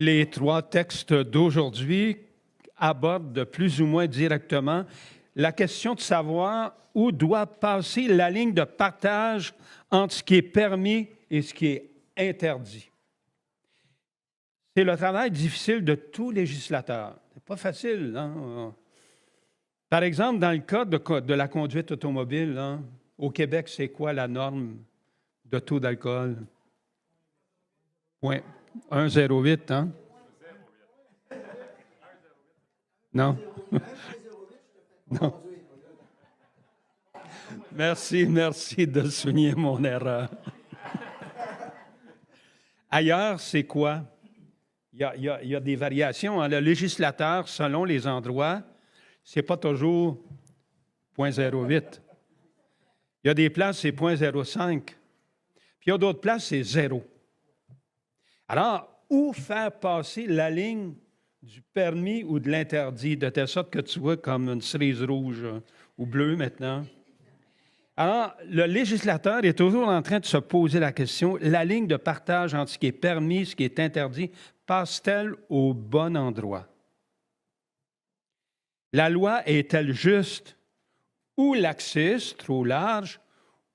Les trois textes d'aujourd'hui abordent de plus ou moins directement la question de savoir où doit passer la ligne de partage entre ce qui est permis et ce qui est interdit. C'est le travail difficile de tout législateur. C'est pas facile, hein? Par exemple, dans le cas de la conduite automobile, hein, au Québec, c'est quoi la norme de taux d'alcool? 1,08, hein? Non? Non. Merci de souligner mon erreur. Ailleurs, c'est quoi? Il y a des variations. Hein. Le législateur, selon les endroits, c'est pas toujours 0,08. Il y a des places, c'est 0,05. Puis il y a d'autres places, c'est 0. Alors, où faire passer la ligne du permis ou de l'interdit, de telle sorte que tu vois comme une cerise rouge ou bleue maintenant? Alors, le législateur est toujours en train de se poser la question, la ligne de partage entre ce qui est permis, ce qui est interdit, passe-t-elle au bon endroit? La loi est-elle juste ou laxiste, trop large,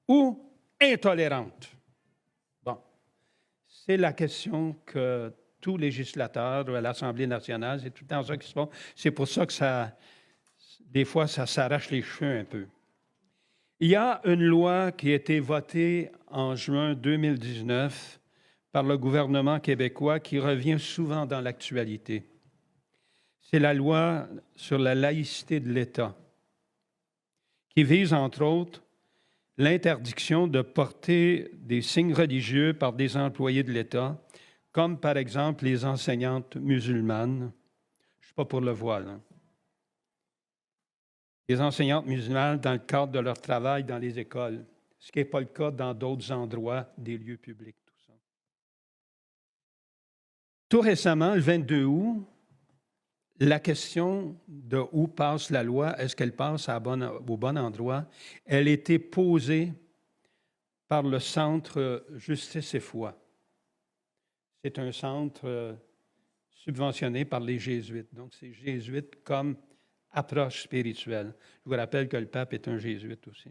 ou intolérante? Bon, c'est la question que tout législateur à l'Assemblée nationale, c'est tout le temps ça qui se passe. C'est pour ça que des fois, ça s'arrache les cheveux un peu. Il y a une loi qui a été votée en juin 2019 par le gouvernement québécois qui revient souvent dans l'actualité. C'est la loi sur la laïcité de l'État, qui vise, entre autres, l'interdiction de porter des signes religieux par des employés de l'État, comme par exemple les enseignantes musulmanes. Je ne suis pas pour le voile. Hein. Les enseignantes musulmanes dans le cadre de leur travail dans les écoles, ce qui n'est pas le cas dans d'autres endroits des lieux publics. Tout ça. Tout récemment, le 22 août, la question de où passe la loi, est-ce qu'elle passe au bon endroit, elle a été posée par le Centre Justice et Foi. C'est un centre subventionné par les Jésuites. Donc, c'est Jésuites comme approche spirituelle. Je vous rappelle que le pape est un jésuite aussi.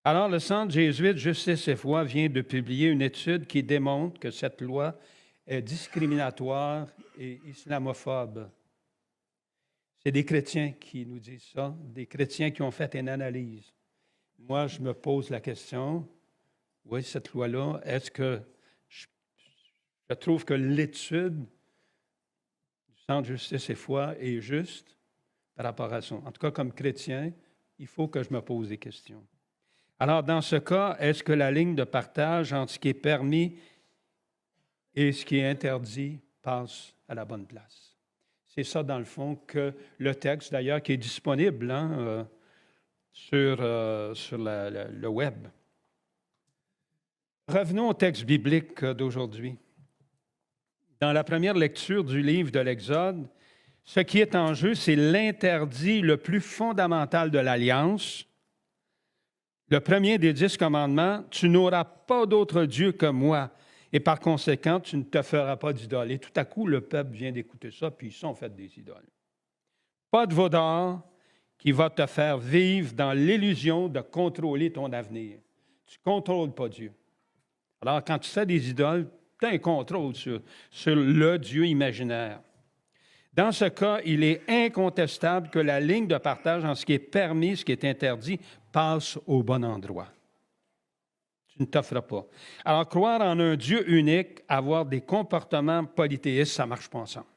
Alors, le Centre jésuite Justice et Foi vient de publier une étude qui démontre que cette loi est discriminatoire et islamophobe. C'est des chrétiens qui nous disent ça, des chrétiens qui ont fait une analyse. Moi, je me pose la question, oui, cette loi-là, est-ce que je trouve que l'étude du Centre Justice et Foi est juste par rapport à ça? En tout cas, comme chrétien, il faut que je me pose des questions. Alors, dans ce cas, est-ce que la ligne de partage entre ce qui est permis et ce qui est interdit passe à la bonne place? C'est ça, dans le fond, que le texte, d'ailleurs, qui est disponible sur le web. Revenons au texte biblique d'aujourd'hui. Dans la première lecture du livre de l'Exode, ce qui est en jeu, c'est l'interdit le plus fondamental de l'Alliance. Le premier des 10 commandements, « Tu n'auras pas d'autre Dieu que moi, et par conséquent, tu ne te feras pas d'idole. » Et tout à coup, le peuple vient d'écouter ça, puis ils sont fait des idoles. Pas de veau d'or qui va te faire vivre dans l'illusion de contrôler ton avenir. Tu ne contrôles pas Dieu. Alors, quand tu fais des idoles, tu as un contrôle sur le Dieu imaginaire. Dans ce cas, il est incontestable que la ligne de partage en ce qui est permis, ce qui est interdit, passe au bon endroit. Tu ne t'offres pas. Alors, croire en un Dieu unique, avoir des comportements polythéistes, ça ne marche pas ensemble.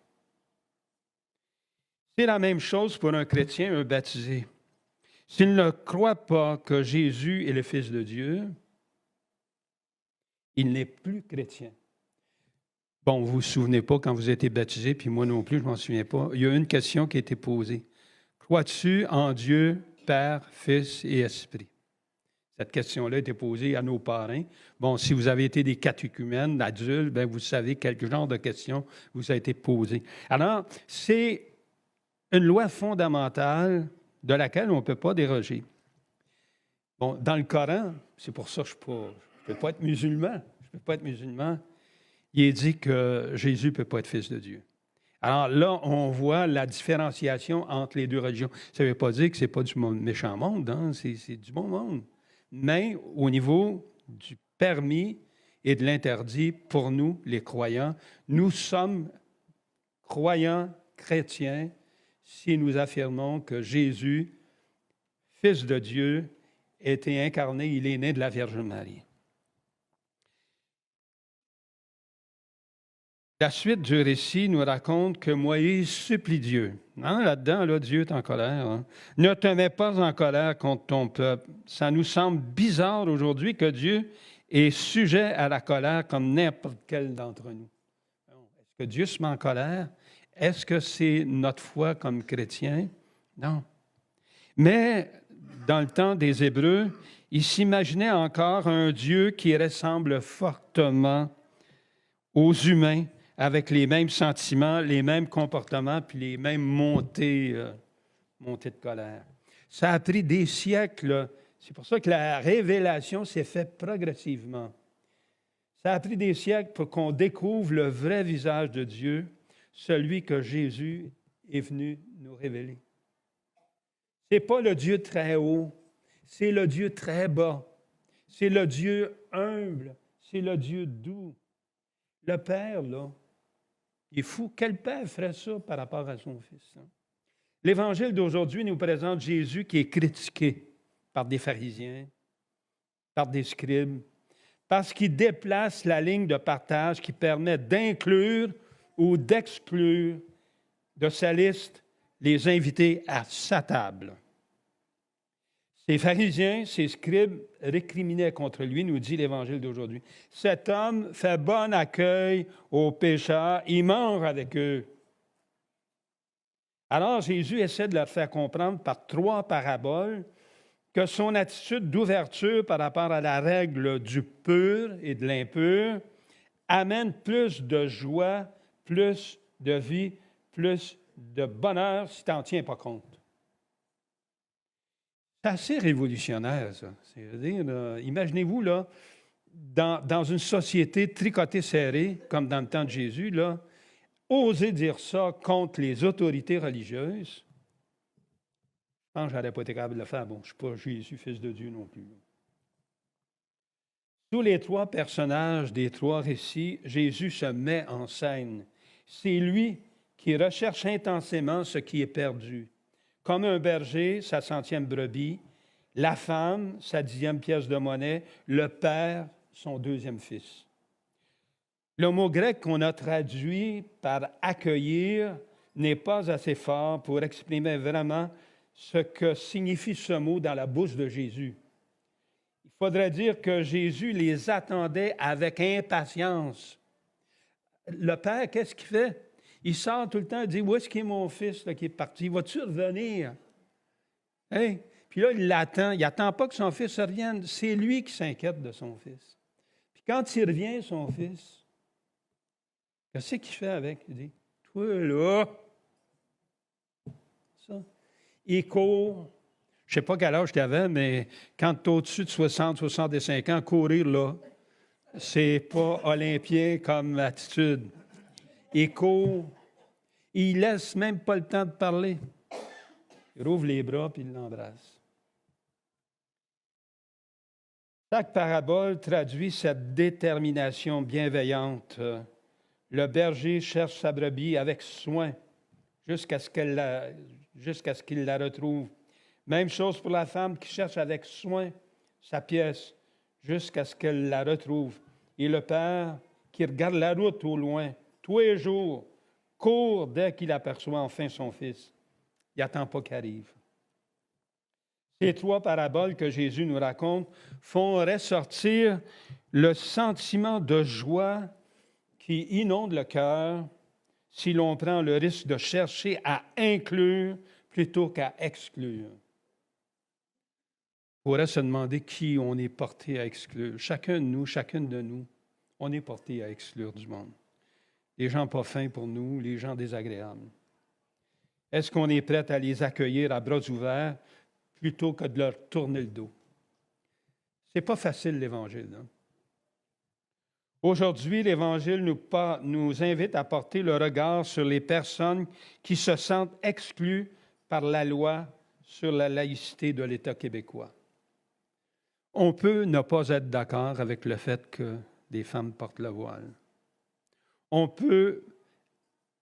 C'est la même chose pour un chrétien, un baptisé. S'il ne croit pas que Jésus est le Fils de Dieu, il n'est plus chrétien. Bon, vous ne vous souvenez pas quand vous avez été baptisé, puis moi non plus, je ne m'en souviens pas. Il y a une question qui a été posée. Crois-tu en Dieu, Père, Fils et Esprit? Cette question-là a été posée à nos parrains. Bon, si vous avez été des catéchumènes, adultes, bien, vous savez quel genre de question vous a été posée. Alors, c'est une loi fondamentale de laquelle on ne peut pas déroger. Bon, dans le Coran, c'est pour ça que je ne peux pas être musulman. Je ne peux pas être musulman. il est dit que Jésus ne peut pas être fils de Dieu. Alors là, on voit la différenciation entre les deux religions. Ça ne veut pas dire que ce n'est pas du méchant monde, hein? C'est du bon monde. Mais au niveau du permis et de l'interdit, pour nous, les croyants, nous sommes croyants chrétiens si nous affirmons que Jésus, Fils de Dieu, a été incarné, il est né de la Vierge Marie. La suite du récit nous raconte que Moïse supplie Dieu. Hein, là-dedans, là, Dieu est en colère. Hein. Ne te mets pas en colère contre ton peuple. Ça nous semble bizarre aujourd'hui que Dieu est sujet à la colère comme n'importe quel d'entre nous. Est-ce que Dieu se met en colère? Est-ce que c'est notre foi comme chrétien? Non. Mais dans le temps des Hébreux, ils s'imaginaient encore un Dieu qui ressemble fortement aux humains, avec les mêmes sentiments, les mêmes comportements, puis les mêmes montées de colère. Ça a pris des siècles. C'est pour ça que la révélation s'est faite progressivement. Ça a pris des siècles pour qu'on découvre le vrai visage de Dieu, celui que Jésus est venu nous révéler. Ce n'est pas le Dieu très haut, c'est le Dieu très bas. C'est le Dieu humble, c'est le Dieu doux. Le Père, là, il est fou. Quel père ferait ça par rapport à son Fils? Hein? L'Évangile d'aujourd'hui nous présente Jésus qui est critiqué par des pharisiens, par des scribes, parce qu'il déplace la ligne de partage qui permet d'inclure ou d'exclure de sa liste les invités à sa table. Ces pharisiens, ces scribes récriminaient contre lui, nous dit l'Évangile d'aujourd'hui. Cet homme fait bon accueil aux pécheurs, il mange avec eux. Alors Jésus essaie de leur faire comprendre par 3 paraboles que son attitude d'ouverture par rapport à la règle du pur et de l'impur amène plus de joie, plus de vie, plus de bonheur si tu n'en tiens pas compte. C'est assez révolutionnaire, ça. C'est-à-dire, imaginez-vous, là, dans une société tricotée serrée, comme dans le temps de Jésus, là, oser dire ça contre les autorités religieuses, je pense que je n'aurais pas été capable de le faire. Bon, je ne suis pas Jésus, fils de Dieu non plus. Tous les 3 personnages des 3 récits, Jésus se met en scène. C'est lui qui recherche intensément ce qui est perdu. Comme un berger, sa 100e brebis, la femme, sa 10e pièce de monnaie, le père, son 2e fils. Le mot grec qu'on a traduit par « accueillir » n'est pas assez fort pour exprimer vraiment ce que signifie ce mot dans la bouche de Jésus. Il faudrait dire que Jésus les attendait avec impatience. Le père, qu'est-ce qu'il fait? Il sort tout le temps, il dit, où est-ce qu'il est mon fils là, qui est parti? Va-tu revenir? Hein? Puis là, il l'attend. Il n'attend pas que son fils revienne. C'est lui qui s'inquiète de son fils. Puis quand il revient, son fils, qu'est-ce qu'il fait avec? Il dit, toi là, ça. Il court. Je ne sais pas quel âge tu avais, mais quand tu es au-dessus de 60, 65 ans, courir là, c'est pas olympien comme attitude. Il court. Il ne laisse même pas le temps de parler. Il rouvre les bras puis il l'embrasse. Chaque parabole traduit cette détermination bienveillante. Le berger cherche sa brebis avec soin jusqu'à ce qu'il la retrouve. Même chose pour la femme qui cherche avec soin sa pièce jusqu'à ce qu'elle la retrouve. Et le père qui regarde la route au loin, tous les jours, court dès qu'il aperçoit enfin son fils. Il n'attend pas qu'il arrive. Ces 3 paraboles que Jésus nous raconte font ressortir le sentiment de joie qui inonde le cœur si l'on prend le risque de chercher à inclure plutôt qu'à exclure. On pourrait se demander qui on est porté à exclure. Chacun de nous, chacune de nous, on est porté à exclure du monde. Les gens pas fins pour nous, les gens désagréables. Est-ce qu'on est prêt à les accueillir à bras ouverts plutôt que de leur tourner le dos? C'est pas facile, l'Évangile. Hein? Aujourd'hui, l'Évangile nous invite à porter le regard sur les personnes qui se sentent exclues par la loi sur la laïcité de l'État québécois. On peut ne pas être d'accord avec le fait que des femmes portent le voile. On peut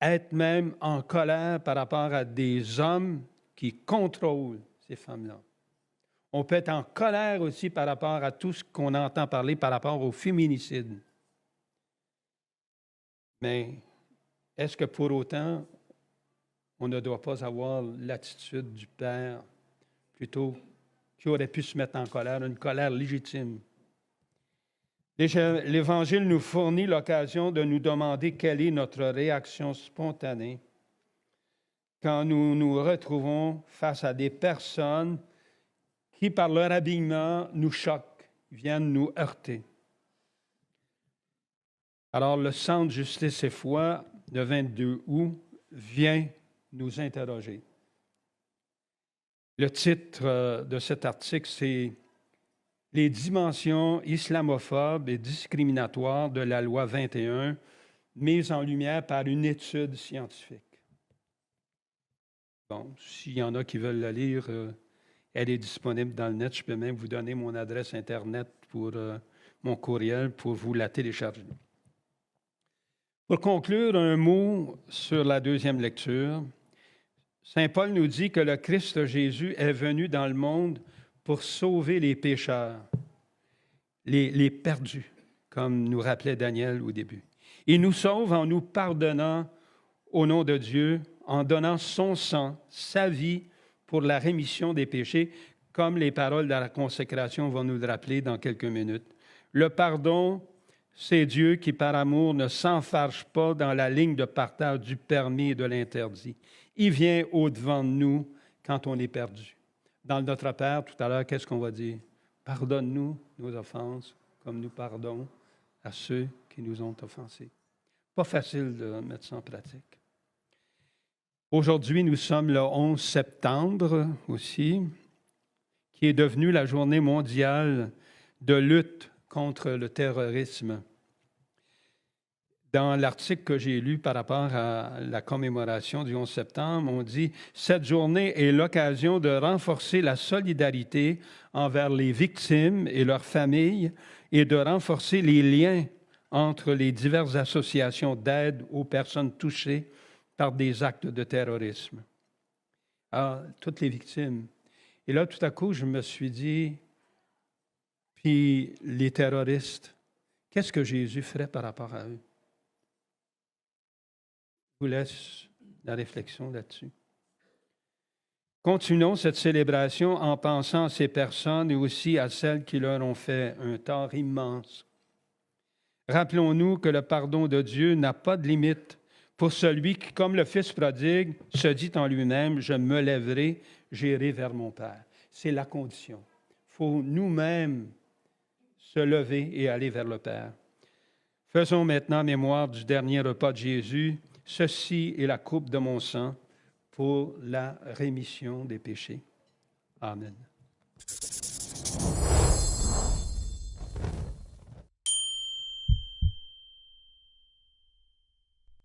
être même en colère par rapport à des hommes qui contrôlent ces femmes-là. On peut être en colère aussi par rapport à tout ce qu'on entend parler par rapport au féminicide. Mais est-ce que pour autant, on ne doit pas avoir l'attitude du Père, plutôt qui aurait pu se mettre en colère, une colère légitime? L'Évangile nous fournit l'occasion de nous demander quelle est notre réaction spontanée quand nous nous retrouvons face à des personnes qui, par leur habillement, nous choquent, viennent nous heurter. Alors, le Centre Justice et Foi, le 22 août, vient nous interroger. Le titre de cet article, c'est « Les dimensions islamophobes et discriminatoires de la loi 21, mises en lumière par une étude scientifique ». Bon, s'il y en a qui veulent la lire, elle est disponible dans le net. Je peux même vous donner mon adresse Internet pour mon courriel pour vous la télécharger. Pour conclure, un mot sur la deuxième lecture. Saint Paul nous dit que le Christ Jésus est venu dans le monde pour sauver les pécheurs, les perdus, comme nous rappelait Daniel au début. Il nous sauve en nous pardonnant au nom de Dieu, en donnant son sang, sa vie pour la rémission des péchés, comme les paroles de la consécration vont nous le rappeler dans quelques minutes. Le pardon, c'est Dieu qui, par amour, ne s'enfarge pas dans la ligne de partage du permis et de l'interdit. Il vient au-devant de nous quand on est perdu. Dans Notre Père, tout à l'heure, qu'est-ce qu'on va dire? Pardonne-nous nos offenses, comme nous pardonnons à ceux qui nous ont offensés. Pas facile de mettre ça en pratique. Aujourd'hui, nous sommes le 11 septembre aussi, qui est devenu la journée mondiale de lutte contre le terrorisme. Dans l'article que j'ai lu par rapport à la commémoration du 11 septembre, on dit « Cette journée est l'occasion de renforcer la solidarité envers les victimes et leurs familles et de renforcer les liens entre les diverses associations d'aide aux personnes touchées par des actes de terrorisme. » Alors, toutes les victimes. Et là, tout à coup, je me suis dit, puis les terroristes, qu'est-ce que Jésus ferait par rapport à eux? Je vous laisse la réflexion là-dessus. Continuons cette célébration en pensant à ces personnes et aussi à celles qui leur ont fait un tort immense. Rappelons-nous que le pardon de Dieu n'a pas de limite pour celui qui, comme le Fils prodigue, se dit en lui-même « Je me lèverai, j'irai vers mon Père ». C'est la condition. Il faut nous-mêmes se lever et aller vers le Père. Faisons maintenant mémoire du dernier repas de Jésus. Ceci est la coupe de mon sang pour la rémission des péchés. Amen.